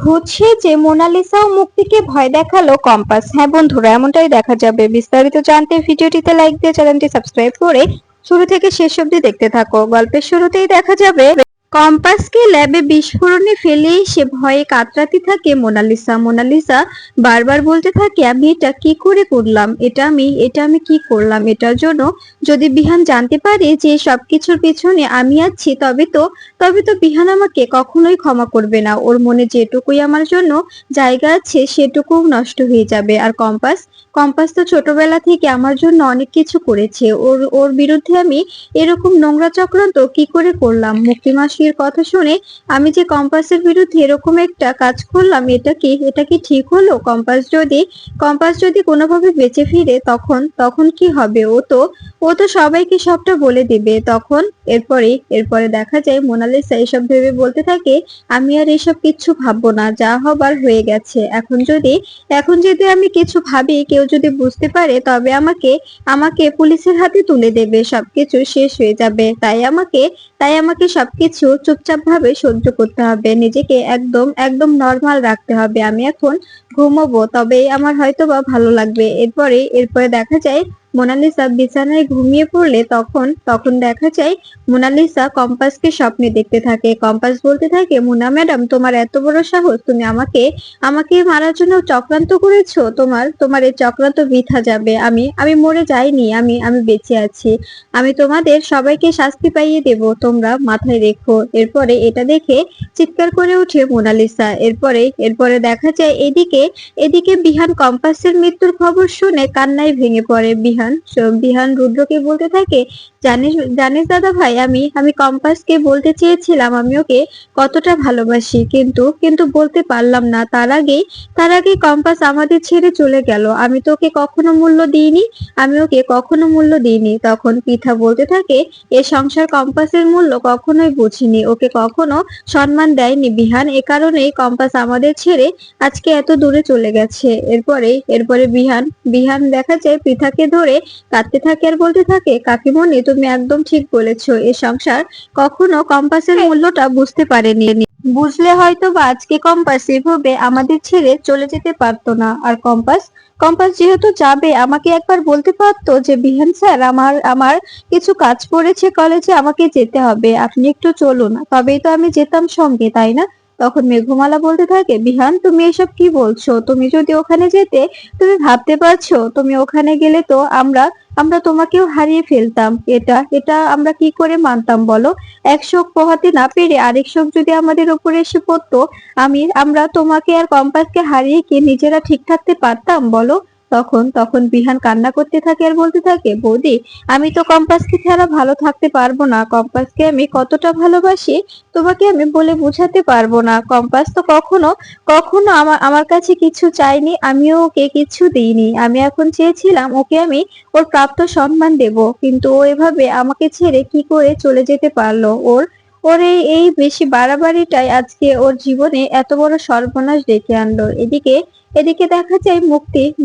ভূত সেজে মোনালিসা ও মুক্তিকে ভয় দেখালো কম্পাস। হ্যাঁ বন্ধুরা, এমনটাই দেখা যাবে। বিস্তারিত জানতে ভিডিওটিতে লাইক দিয়ে চ্যানেলটি সাবস্ক্রাইব করে শুরু থেকে শেষ অবধি দেখতে থাকো। গল্পের শুরুতেই দেখা যাবে কম্পাসকে ল্যাবে বিস্ফোরণে ফেলেই সে ভয়ে কাতরাতে থাকে মোনালিসা। মোনালিসা বারবার বলতে থাকে, আমি এটা কি করে করলাম, এটা আমি কি করলাম। এটার জন্য যদি বিহান জানতে পারে যে সবকিছুর পিছনে আমি আছি, তবে তো বিহান আমাকে কখনোই ক্ষমা করবে না। ওর মনে যেটুকুই আমার জন্য জায়গা আছে সেটুকুও নষ্ট হয়ে যাবে। আর কম্পাস কম্পাস তো ছোটবেলা থেকে আমার জন্য অনেক কিছু করেছে। ওর ওর বিরুদ্ধে আমি এরকম নোংরা চক্রান্ত কি করে করলাম। মুক্তি মাসির কথা শুনে আমি যে কম্পাসের বিরুদ্ধে এরকম একটা কাজ করলাম, এটা কি ঠিক হলো? কম্পাস যদি কোনোভাবে বেঁচে ফিরে তখন তখন কি হবে? ও তো সবাইকে সবটা বলে দিবে তখন। এরপরে দেখা যায় মোনালিসা এসব ভেবে বলতে থাকে, আমি আর এসব কিচ্ছু ভাববো না, যা হবার হয়ে গেছে। এখন যদি আমি কিছু ভাবি, কেউ যদি বুঝতে পারে তবে আমাকে আমাকে পুলিশের হাতে তুলে দেবে, সবকিছু শেষ হয়ে যাবে। তাই আমাকে সবকিছু চুপচাপ ভাবে সহ্য করতে হবে, নিজেকে একদম একদম নর্মাল রাখতে হবে। আমি এখন ঘুমোবো, তবেই আমার হয়তোবা ভালো লাগবে। এরপরে দেখা যায় মোনালিসা বিছানায় ঘুমিয়ে পড়লে তখন দেখা যায় মোনালিসা কম্পাসকে স্বপ্নে দেখতে থাকে। কম্পাস বলতে থাকে, মোনা ম্যাডাম, তোমার এত বড় সাহস, তুমি আমাকে আমাকে মারার জন্য চক্রান্ত করেছো। তোমার এই চক্রান্ত বৃথা যাবে। আমি মরে যাইনি, আমি বেঁচে আছি। আমি তোমাদের সবাইকে শাস্তি পাইয়ে দেব, তোমরা মাথায় রেখো। এরপরে এটা দেখে চিৎকার করে ওঠে মোনালিসা। এরপরে দেখা যায় এদিকে বিহান কম্পাসের মৃত্যুর খবর শুনে কান্নায় ভেঙে পড়ে। বিহান রুদ্রকে বলতে থাকে, জানিস জানিস দাদা ভাই, আমি কম্পাসকে বলতে চেয়েছিলাম আমি ওকে কতটা ভালোবাসি, কিন্তু বলতে পারলাম না। তার আগেই কম্পাস আমাদের ছেড়ে চলে গেল। আমি তো ওকে কখনো মূল্য দিইনি, আমি ওকে কখনো মূল্য দিইনি। তখন পৃথা বলতে থাকে, এ সংসার কম্পাসের মূল্য কখনোই বুঝিনি, ওকে কখনো সম্মান দেয়নি বিহান। এ কারণেই কম্পাস আমাদের ছেড়ে আজকে এত দূরে চলে গেছে। এরপরে বিহান দেখা যায় পৃথাকে ধরে কাঁদতে থাকে আর বলতে থাকে, কাকিমণি, তুমি একদম ঠিক বলেছো। এ সংসার কখনো কম্পাসের মূল্যটা বুঝতে পারেনি। বুঝলে হয়তো বা আজকে কম্পাস এভাবে আমাদের ছেড়ে চলে যেতে পারতো না। আর কম্পাস যেহেতু যাবে, আমাকে একবার বলতে পারতো যে, বিহান স্যার, আমার কিছু কাজ পড়েছে কলেজে, আমাকে যেতে হবে, আপনি একটু চলুন, তবেই তো আমি যেতাম সঙ্গে, তাই না? তখন মেঘমালা বলতে থাকে, বিহান, তুমি এসব কি বলছো? তুমি যদি ওখানে যেতে, তুমি ভাবতে পারছো তুমি ওখানে গেলে তো আমরা তোমাকেও হারিয়ে ফেলতাম। এটা আমরা কি করে মানতাম বলো? এক শোক পোহাতে না পেরে আরেক শোক যদি আমাদের উপরে এসে পড়তো, আমরা তোমাকে আর কম্পাসকে হারিয়ে কি নিজেরা ঠিক থাকতে পারতাম বলো? তখন বিহান কান্না করতে থাকে আর বলতে থাকে, বৌদি, আমি তো কম্পাসকে ছাড়া ভালো থাকতে পারবো না। কম্পাসকে আমি কতটা ভালোবাসি তোমাকে আমি বলে বোঝাতে পারবো না। কম্পাস তো কখনো কখনো আমার কাছে কিছু চাইনি, আমিও ওকে কিছু দিইনি। আমি এখন চেয়েছিলাম ওকে আমি ওর প্রাপ্ত সম্মান দেব, কিন্তু ও এভাবে আমাকে ছেড়ে কি করে চলে যেতে পারলো? ওর এই বেশি বাড়াবাড়িটাই আজকে ওর জীবনে এত বড় সর্বনাশ ডেকে আনলো। এদিকে দেখা যায়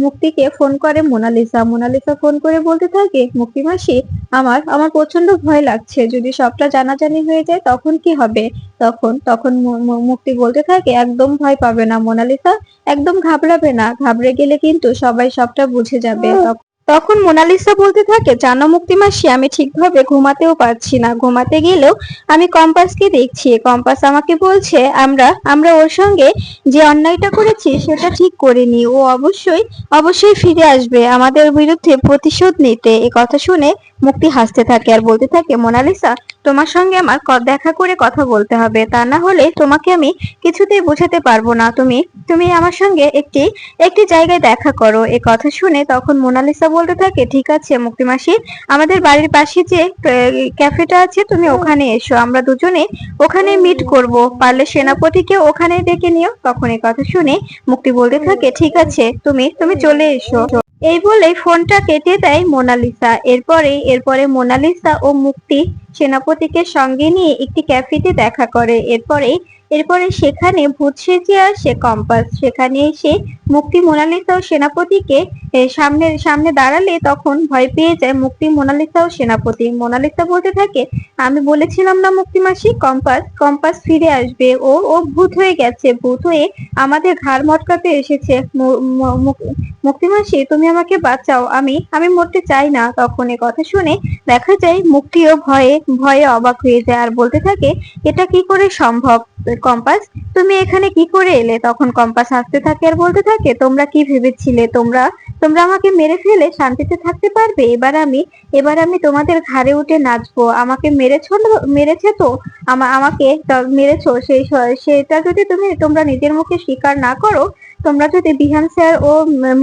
মুক্তিকে ফোন করে মোনালিসা ফোন করে বলতে থাকে, মুক্তি মাসি, আমার প্রচন্ড ভয় লাগছে, যদি সবটা জানাজানি হয়ে যায় তখন কি হবে? তখন মুক্তি বলতে থাকে, একদম ভয় পাবে না মোনালিসা, একদম ঘাবড়াবে না, ঘাবড়ে গেলে কিন্তু সবাই সবটা বুঝে যাবে। তখন মোনালিসা বলতে থাকে, জানো মুক্তি মাসি, আমি ঠিকভাবে ঘুমাতেও পারছি না। ঘুমাতে গেলেও আমি কম্পাসকে দেখছি। কম্পাস আমাকে বলছে, আমরা ওর সঙ্গে যে অন্যায়টা করেছি সেটা ঠিক করিনি। ও অবশ্যই ফিরে আসবে আমাদের বিরুদ্ধে প্রতিশোধ নিতে। এ কথা শুনে মুক্তি হাসতে থাকে আর বলতে থাকে, মোনালিসা, তোমার সঙ্গে আমার দেখা করে কথা বলতে হবে, তা না হলে তোমাকে আমি কিছুতেই বোঝাতে পারবো না। তুমি আমার সঙ্গে একটি জায়গায় দেখা করো। এ কথা শুনে তখন মোনালিসা বলতে থাকে, ঠিক আছে মুক্তি মাসি, আমাদের বাড়ির পাশে যে ক্যাফেটা আছে তুমি ওখানে এসো, আমরা দুজনে ওখানে মিট করব, পারলে সেনাপতিকে ওখানে ডেকে নিও। তখন এই কথা শুনে মুক্তি বলতে থাকে, ঠিক আছে, তুমি চলে এসো। এই বলে ফোনটা কেটে দেয় মোনালিসা। এরপরে মোনালিসা ও মুক্তি সেনাপতিকে সঙ্গে নিয়ে একটি ক্যাফেতে দেখা করে। এরপরে সেখানে ভূত সেজে আসে কম্পাস। সেখানে এসে মুক্তি, মোনালিসা ও সেনাপতিকে সামনে সামনে দাঁড়ালে তখন ভয় পেয়ে যায় মুক্তি, মোনালিসা ও সেনাপতি। মোনালিসা বলতে থাকে, আমি বলেছিলাম না মুক্তি মাসি, কম্পাস কম্পাস ফিরে আসবে। ও ও ভূত হয়ে গেছে, ভূত হয়ে আমাদের ঘাড় মটকাতে এসেছে। মুক্তি মাসি, তুমি আমাকে বাঁচাও, আমি আমি মরতে চাই না। তখন এ কথা শুনে দেখা যায় মুক্তিও ভয়ে ভয়ে অবাক হয়ে যায় আর বলতে থাকে, এটা কি করে সম্ভব? কম্পাস, তুমি এখানে কি করে এলে? তখন কম্পাস হাসতে থাকে আর বলতে থাকে, তোমরা কি ভেবেছিলে তোমরা তোমরা আমাকে মেরে ফেলে শান্তিতে থাকতে পারবে? এবার আমি তোমাদের ঘাড়ে উঠে নাচবো। আমাকে মেরেছে তো আমাকে মেরেছো, সেটা যদি তোমরা নিজের মুখে স্বীকার না করো, তোমরা যদি বিহান স্যার ও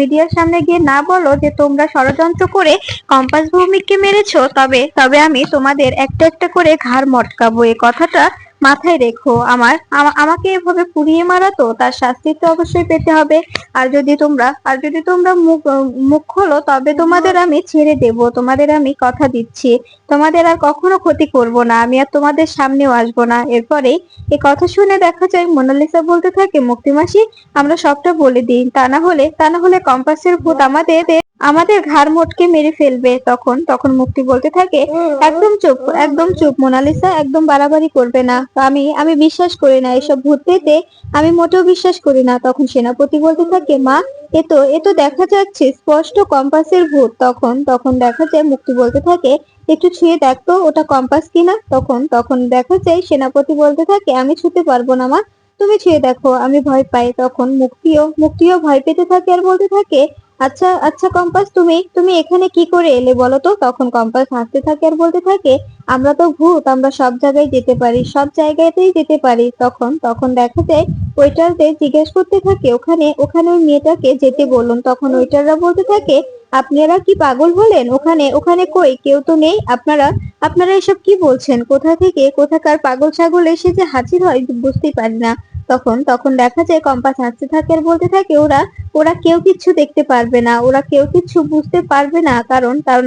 মিডিয়ার সামনে গিয়ে না বলো যে তোমরা ষড়যন্ত্র করে কম্পাস ভৌমিককে মেরেছো, তবে তবে আমি তোমাদের একটা একটা করে ঘাড় মটকাবো। এই কথাটা মাথায় রেখো। আমাকে এভাবে পুড়িয়ে মারা তো তার শাস্তি তো অবশ্যই পেতে হবে। আর যদি তোমরা মুখ খোলো, তবে তোমাদের আমি ছেড়ে দেব। তোমাদের আমি কথা দিচ্ছি, তোমাদের আর কখনো ক্ষতি করব না। আমি আর তোমাদের সামনেও আসবো না। এরপরে এই কথা শুনে দেখা যায় মোনালিসা বলতে থাকে, মুক্তি মাসি, আমরা সবটা বলে দিই, তা না হলে কম্পাসের ভূত আমাদের আমাদের ঘাড় মটকে মেরে ফেলবে। তখন তখন মুক্তি বলতে থাকে, একদম চুপ, একদম চুপ মোনালিসা, একদম বাড়াবাড়ি করবে না। আমি বিশ্বাস করি না এসব ভূত পেতে, আমি মোটেও বিশ্বাস করি না। তখন সেনাপতি বলতে থাকে, মা, এ তো দেখা যাচ্ছে স্পষ্ট কম্পাসের ভূত। তখন তখন দেখা যায় মুক্তি বলতে থাকে, একটু ছুঁয়ে দেখতো ওটা কম্পাস কিনা। তখন তখন দেখা যায় সেনাপতি বলতে থাকে, আমি ছুঁতে পারবো না মা, তুমি ছুঁয়ে দেখো, আমি ভয় পাই। তখন মুক্তিও ভয় পেতে থাকে আর বলতে থাকে, আচ্ছা আচ্ছা কম্পাস, তুমি তুমি এখানে কি করে এলে বলো তো? তখন কম্পাস হাসতে থাকে আর বলতে থাকে, আমরা তো ভূত, আমরা সব জায়গায় যেতে পারি, সব জায়গাতেই যেতে পারি। তখন তখন দেখা যায় ওয়েটারদের জিজ্ঞেস করতে থাকে, ওখানে ওখানে ওই মেয়েটাকে যেতে বলুন। তখন ওয়েটাররা বলতে থাকে, আপনারা কি পাগল হলেন? ওখানে ওখানে কই, কেউ তো নেই। আপনারা আপনারা এসব কি বলছেন? কোথা থেকে কোথাকার পাগল ছাগল এসে যে হাজির হয় বুঝতেই পারি না। তখন তখন দেখা যায় কম্পাস হাসতে থাকে আর বলতে থাকে, ওরা ওরা কেউ কিচ্ছু দেখতে পারবে না, ওরা কেউ কিচ্ছু বুঝতে পারবে না, কারণ কারণ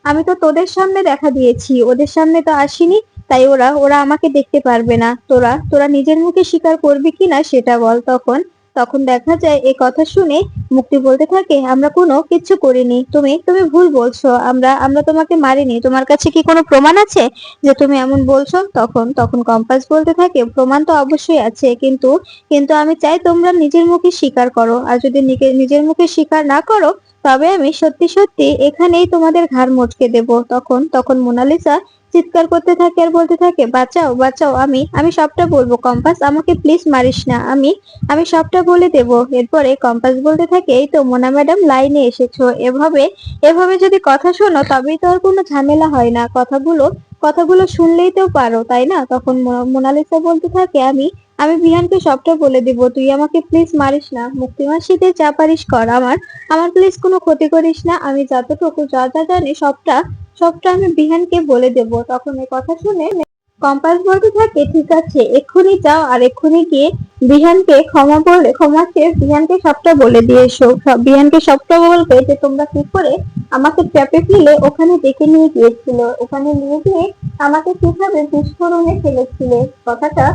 আমি তো তোদের সামনে দেখা দিয়েছি, ওদের সামনে তো আসিনি। তাই ওরা ওরা আমাকে দেখতে পারবে না। তোরা তোরা নিজের মুখে স্বীকার করবি কিনা সেটা বল। তখন তখন দেখা যায় এই কথা শুনে মুক্তি বলতে থাকে, আমরা কোনো কিচ্ছু করিনি, তুমি তুমি ভুল বলছো, আমরা আমরা তোমাকে মারিনি। তোমার কাছে কি কোনো প্রমাণ আছে যে তুমি এমন বলছো? তখন তখন কম্পাস বলতে থাকে, প্রমাণ তো অবশ্যই আছে, কিন্তু কিন্তু আমি চাই তোমরা নিজের মুখে স্বীকার করো। আর যদি নিজের মুখে স্বীকার না করো, তবে আমি সত্যি সত্যি এখানেই তোমাদের ঘাড় মটকে দেব। তখন তখন মোনালিসা চিৎকার করতে থাকে আর বলতে থাকে, বাঁচাও বাঁচাও, আমি আমি সবটা বলবো। কম্পাস, আমাকে প্লিজ মারিস না, আমি আমি সবটা বলে দেব। এরপরে কম্পাস বলতে থাকে, এই তো মোনা ম্যাডাম লাইনে এসেছো। এভাবে এভাবে যদি কথা শোনো, তবেই তো আর কোনো ঝামেলা হয় না। কথাগুলো কথাগুলো শুনলেই তো পারো, তাই না? তখন মোনালিসা বলতে থাকে, আমি আমি বিহানকে সবটা বলে দিব, তুই আমাকে প্লিজ মারিস না। মুক্তি মাসিতে যা পারিস কর, আমার আমার প্লিজ কোনো ক্ষতি করিস না। আমি যতটুকু যা যা জানি সবটা সবটা আমি বিহানকে বলে দেব। তখন এই কথা শুনে কম্পাস বলতে থাকে, ঠিক আছে, এক্ষুনি যাও আর এক্ষুনি গিয়ে বিহানকে ক্ষমা চেয়ে বিহানকে সবটা বলে দিয়ে এসো। বিহানকে সবটা বলবে যে তোমরা কি করে আমাকে ট্র্যাপে ফেলে ওখানে ডেকে নিয়ে গিয়েছিল, ওখানে নিয়ে গিয়ে আমাকে কিভাবে বিস্ফোরণে ফেলেছিলে, কথাটা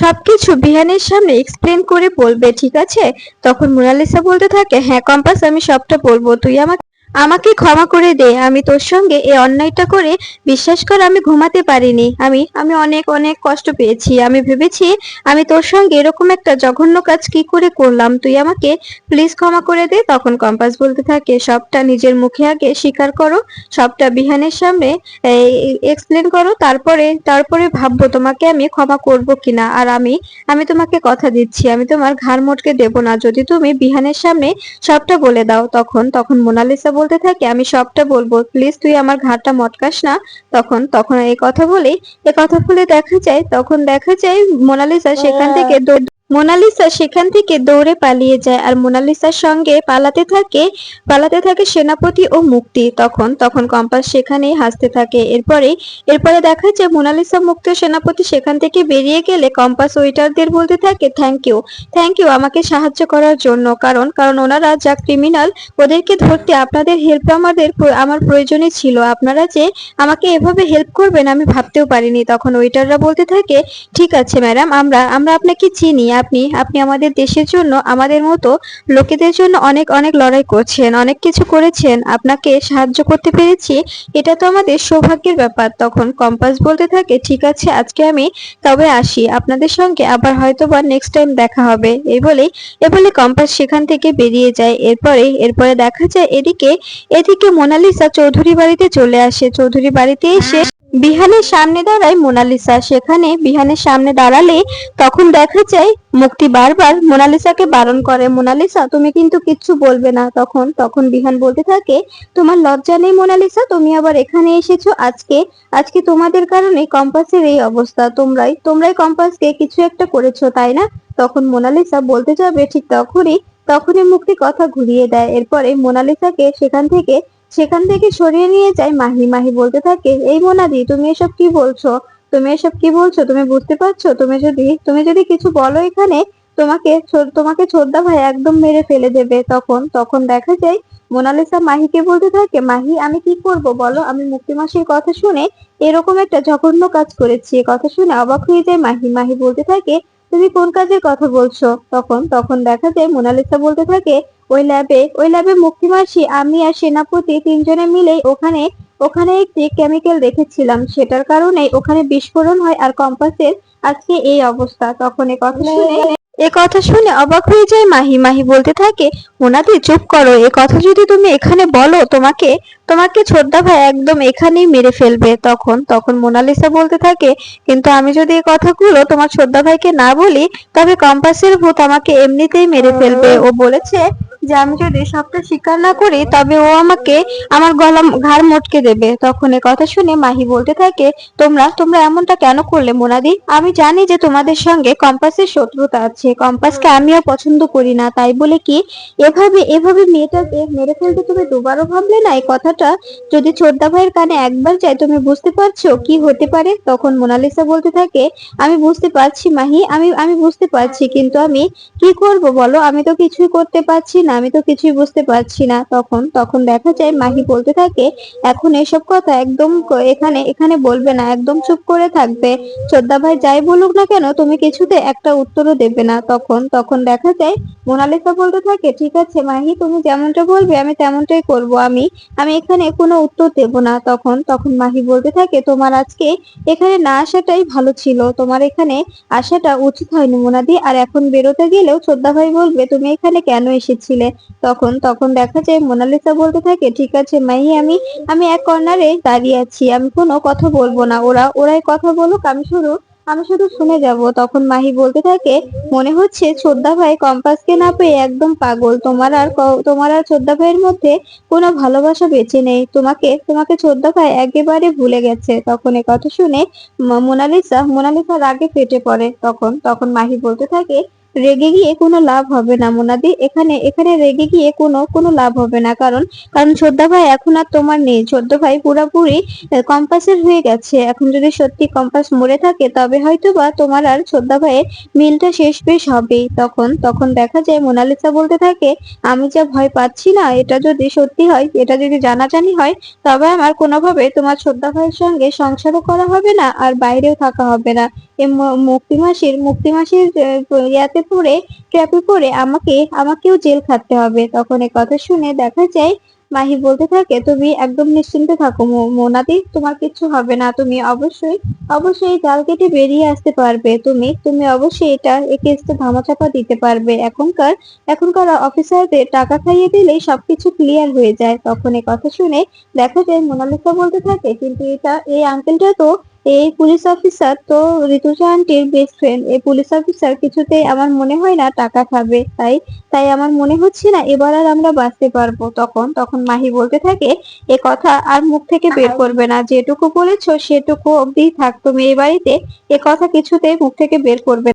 সবকিছু বিহানের সামনে এক্সপ্লেন করে বলবে, ঠিক আছে? তখন মোনালিসা বলতে থাকে, হ্যাঁ কম্পাস, আমি সবটা বলবো। তুই আমাকে আমাকে ক্ষমা করে দে। আমি তোর সঙ্গে এই অন্যায়টা করে, বিশ্বাস কর, আমি ঘুমাতে পারিনি। আমি আমি অনেক অনেক কষ্ট পেয়েছি। আমি ভেবেছি আমি তোর সঙ্গে এরকম একটা জঘন্য কাজ কি করে করলাম। তুই আমাকে প্লিজ ক্ষমা করে দে। তখন কম্পাস বলতে থাকে, সবটা নিজের মুখে আগে স্বীকার করো, সবটা বিহানের সামনে এক্সপ্লেন করো, তারপরে তারপরে ভাববো তোমাকে আমি ক্ষমা করব কিনা। আর আমি আমি তোমাকে কথা দিচ্ছি, আমি তোমার ঘাড় মটকে দেব না যদি তুমি বিহানের সামনে সবটা বলে দাও। তখন তখন মোনালিসা বলতে থাকে, আমি সবটা বলবো, প্লিজ তুই আমার ঘাড়টা মটকাস না। তখন তখন এই কথা বলে দেখা যায়, তখন দেখা যায় মোনালিসা সেখান থেকে মোনালিসা সেখান থেকে দৌড়ে পালিয়ে যায় আর মোনালিসার সঙ্গে পালাতে থাকে সেনাপতি ও মুক্তি। তখন তখন কম্পাস সেখানেই হাসতে থাকে। এরপরে দেখা যায় মোনালিসা, মুক্তি ও সেনাপতি সেখান থেকে বেরিয়ে গেলে কম্পাস ওয়েটারদের বলতে থাকে থ্যাংক ইউ আমাকে সাহায্য করার জন্য। কারণ কারণ ওনারা যা ক্রিমিনাল, ওদেরকে ধরতে আপনাদের হেল্প আমার প্রয়োজনই ছিল। আপনারা যে আমাকে এভাবে হেল্প করবেন আমি ভাবতেও পারিনি। তখন ওয়েটাররা বলতে থাকে ঠিক আছে ম্যাডাম, আমরা আমরা আপনাকে চিনি। আপনি আপনি আমাদের দেশের জন্য, আমাদের মতো লোকেদের জন্য অনেক অনেক লড়াই করছেন, অনেক কিছু করেছেন। আপনাকে সাহায্য করতে পেরেছি, এটা তো আমাদের সৌভাগ্যের ব্যাপার। তখন কম্পাস বলতে থাকে ঠিক আছে, আজকে আমি তবে আসি, আপনাদের সঙ্গে আবার হয়তোবা নেক্সট টাইম দেখা হবে। এই বলে কম্পাস সেখান থেকে বেরিয়ে যায়। এরপরে দেখা যায় এদিকে মোনালিসা চৌধুরী বাড়িতে চলে আসে। চৌধুরী বাড়িতে এসে বিহানের সামনে দাঁড়ায় মোনালিসা। সেখানে বিহানের সামনে দাঁড়ালে তখন দেখা যায় মুক্তি বারবার মোনালিসাকে বারণ করে, মোনালিসা তুমি কিন্তু কিচ্ছু বলবে না। তখন তখন বিহান বলতে থাকে তোমার লজ্জা নেই মোনালিসা, তুমি আবার এখানে এসেছো আজকে? আজকে তোমাদের কারণে কম্পাসের এই অবস্থা। তোমরাই কম্পাসকে কিছু একটা করেছো, তাই না? তখন মোনালিসা বলতে যাবে ঠিক তখনই মুক্তি কথা ঘুরিয়ে দেয়। এরপরে মোনালিসাকে সেখান থেকে সরিয়ে নিয়ে যায় মাহি। মাহি বলতে থাকে এই মোনাদি, তুমি এসব কি বলছো? তুমি বুঝতে পারছো? তুমি যদি কিছু বলো এখানে, তোমাকে ছোটদা ভাই একদম মেরে ফেলে দেবে। তখন দেখা যায় মোনালিসা মাহিকে বলতে থাকে মাহি, আমি কি করব বলো? আমি মুক্তি মাসির কথা শুনে এরকম একটা জঘন্য কাজ করেছি। এ কথা শুনে অবাক হয়ে যায় মাহি। মাহি বলতে থাকে তুমি কোন কাজের কথা বলছো? তখন দেখা যায় মোনালিসা বলতে থাকে ওই ল্যাবে মুক্তি মাসি, আমি আর সেনাপতি তিনজনে মিলেই ওখানে একটি কেমিক্যাল রেখেছিলাম, সেটার কারণেই ওখানে বিস্ফোরণ হয় আর কম্পাসের আজকে এই অবস্থা। তখন এ কথা শুনে অবাক হয়ে যায় মাহি। মাহি বলতে থাকে মোনাদি চুপ করো, এ কথা যদি তুমি এখানে বলো তোমাকে ছোটদা ভাই একদম এখানেই মেরে ফেলবে। তখন মোনালিসা বলতে থাকে কিন্তু আমি যদি এই কথাগুলো তোমার ছোটদা ভাইকে না বলি, তবে কম্পাসের ভূত আমাকে এমনিতেই মেরে ফেলবে। ও বলেছে যে আমি যদি সবটা স্বীকার না করি তবে ও আমাকে আমার ঘাড় মটকে দেবে। তখন এ কথা শুনে মাহি বলতে থাকে তোমরা এমনটা কেন করলে মোনাদি? আমি জানি যে তোমাদের সঙ্গে কম্পাসের শত্রুতা আছে, কম্পাসকে আমিও পছন্দ করি না, তাই বলে কি এভাবে মেয়েটাকে মেরে ফেলতে তুমি দুবারও ভাবলে না? এই কথাটা যদি ছোটদা ভাইয়ের কানে একবার যায়, তুমি বুঝতে পারছো কি হতে পারে? তখন মোনালিসা বলতে থাকে আমি বুঝতে পারছি মাহি, আমি বুঝতে পারছি, কিন্তু আমি কি করব বলো? আমি তো কিছুই করতে পারছি না, আমি তো কিছুই বুঝতে পারছি না। তখন দেখা যায় মাহি বলতে থাকে এখন এসব কথা একদম এখানে এখানে বলবে না, একদম চুপ করে থাকবে। ছোটদা ভাই যাই বলুক না কেন তুমি কিছুতে একটা উত্তরও দেবে না। তখন দেখা যায় মোনালিসা বলতে থাকে ঠিক আছে মাহি, তুমি যেমনটা বলবে আমি তেমনটাই করব। আমি এখানে কোনো উত্তর দেব না। তখন মাহি বলতে থাকে তোমার আজকে এখানে না আসাটাই ভালো ছিল, তোমার এখানে আসাটা উচিত হয়নি মোনাদি। আর এখন বেরোতে গেলেও ছোটদা ভাই বলবে তুমি এখানে কেন এসেছিলে। তখন দেখা যায় মোনালিসা বলতে থাকে ঠিক আছে মাহি, আমি এক কর্নারে দাঁড়িয়ে আছি, আমি কোনো কথা বলবো না। ওরাই কথা বলুক, আমি শুধু শুনে যাব। তখন মাহি বলতে থাকে মনে হচ্ছে ছোটদা ভাই কম্পাসকে না পেয়ে একদম পাগল। তোমার আর ছোটদা ভাইয়ের মধ্যে কোনো ভালোবাসা বেঁচে নেই, তোমাকে ছোটদা ভাই একেবারে ভুলে গেছে। তখন এ কথা শুনে মোনালিসা রাগে ফেটে পড়ে। তখন মাহি বলতে থাকে রেগে গিয়ে কোনো লাভ হবে না মোনাদি, এখানে এখানে রেগে গিয়ে কোনো লাভ হবে না। কারণ কারণ ছোটদা ভাই এখন আর তোমার নেই, ছোটদা ভাই পুরাপুরি কম্পাসের হয়ে গেছে। এখন যদি সত্যি কম্পাস মরে থাকে তবে হয়তো বা তোমার আর ছোটদা ভাইয়ের মিলটা শেষ বেশ হবেই। তখন দেখা যায় মোনালিসা বলতে থাকে আমি যা ভয় পাচ্ছি না, এটা যদি সত্যি হয়, এটা যদি জানাজানি হয়, তবে আমার কোনোভাবে তোমার ছোটদা ভাইয়ের সঙ্গে সংসারও করা হবে না আর বাইরেও থাকা হবে না। এই মুক্তি মাসির ইয়াতে পড়ে ট্র্যাপে পড়ে আমাকেও জেল খাটতে হবে। তখন এ কথা শুনে দেখা যায় মাহি বলতে থাকে তুমি একদম নিশ্চিন্তে থাকো মোনাদি, তোমার কিচ্ছু হবে না। তুমি অবশ্যই জাল কেটে বেরিয়ে আসতে পারবে। তুমি অবশ্যই এই কেসটা ধামাচাপা দিতে পারবে। এখনকার অফিসারদের টাকা খাইয়ে দিলেই সবকিছু ক্লিয়ার হয়ে যায়। তখন এ কথা শুনে দেখা যায় মোনালিসা বলতে থাকে কিন্তু এই আঙ্কেলটা তো, এই পুলিশ অফিসার তো ঋতুজা আন্টির বেস্ট ফ্রেন্ড। এই পুলিশ অফিসার কিছুতেই আমার মনে হয় না টাকা খাবে, তাই আমার মনে হচ্ছে না এবার আর আমরা বাঁচতে পারবো। তখন মাহি বলতে থাকে এ কথা আর মুখ থেকে বের করবে না, যেটুকু বলেছো সেটুকু অব্দি থাক, তুমি এই বাড়িতে এ কথা কিছুতেই মুখ থেকে বের করবে না।